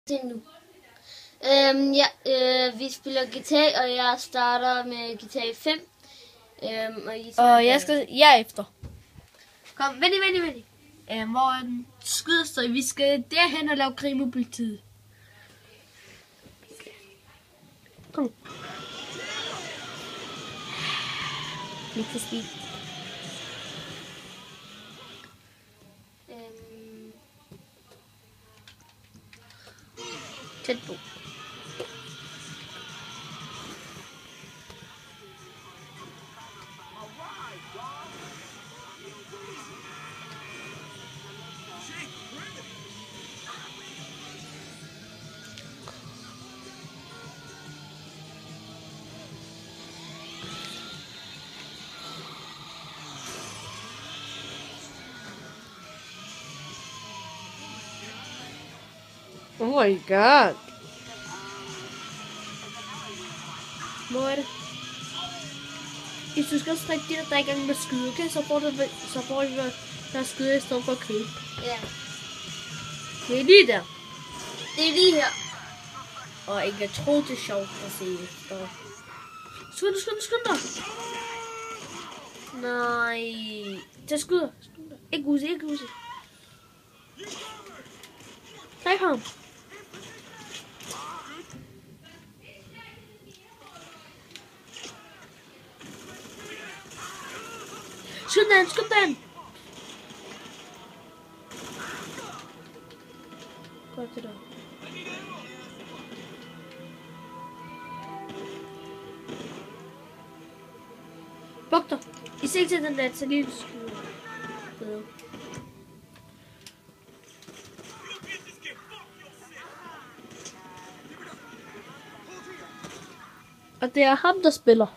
til nu. Vi spiller GTA, og jeg starter med GTA 5. Og jeg er efter. Kom, vent. Hvor er den skydestøj? Vi skal derhen og lave krig med politiet. Kom. Lidt for speed. Tæt på. Oh my god. Hvor er det? Hvis du skal strikke dit, der er i gang med at skyde, okay? Så får vi der skyder i stedet for at købe. Ja. Det er lige der. Det er lige her. Og jeg kan tro, det er sjovt at se efter. Skynd dig. Nej. Der skyder. Ikke Uzi. Træk ham. Skyd den. Godt det der. Buk dig. I ser til den der talent skyder. Og det er ham, der spiller.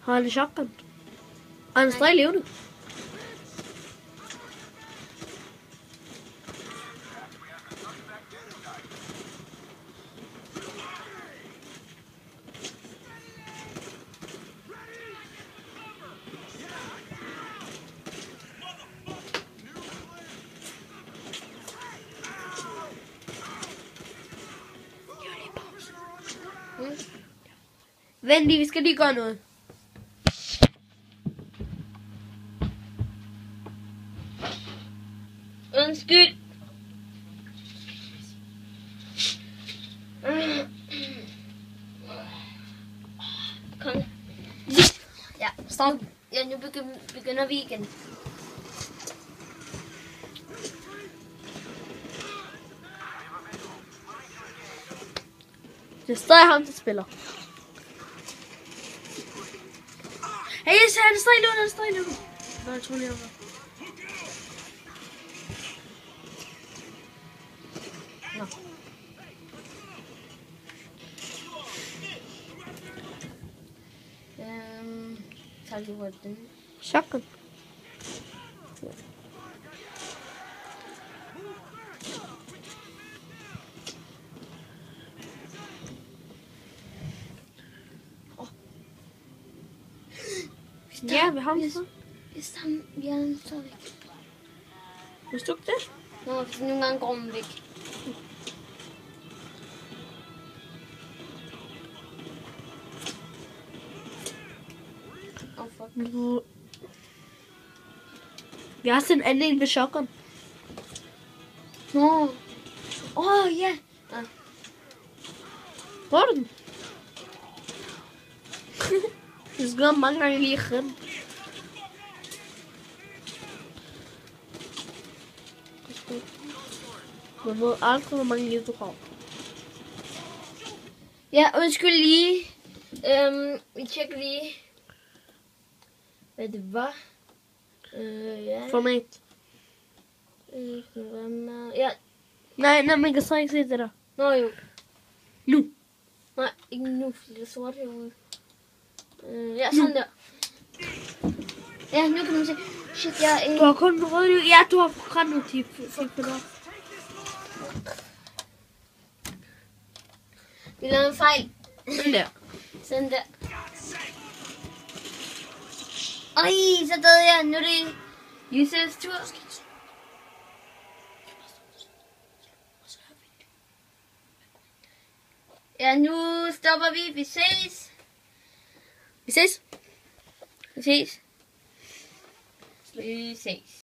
Har han en shotgun? Og han stadig levende. Vent lige, vi skal lige gøre noget. Undskyld. Kom. Ja, stop. Ja, nu begynder vi igen. Det er stadig ham, der spiller. Hey, han er stadig levende. Nå, jeg tror lige, han var. Nå. Tager lige hurtigt den. Shotgun. Ja, vi har ham så. Hvis han, vi har ham så væk. Hvis du ikke det? Nå, hvis nogle gange går den væk. Oh, fuck. Vi har sådan en anden en ved shotgun. Nå. Ja. Hvor er den? Det skal mange gange lige hen. Man ved aldrig, hvor mange liv du har. Ja, undskyld lige. Vi tjekker lige, hvad det var. Ja. Format. Ja. Nej, man kan så ikke se det der. Nå jo. Nu. Nej, ikke nu, fordi det er sort herude. Ja, sådan der. Ja, nu kan man se. Shit, jeg Du har kun en rød liv. Ja, du har grøn tip. Vi lavede en fejl. Sådan der. Sådan der. Ej, så døde jeg. Nu er det Yusefs tur. Ja, nu stopper vi. Vi ses. Vi ses. Vi ses. Vi ses.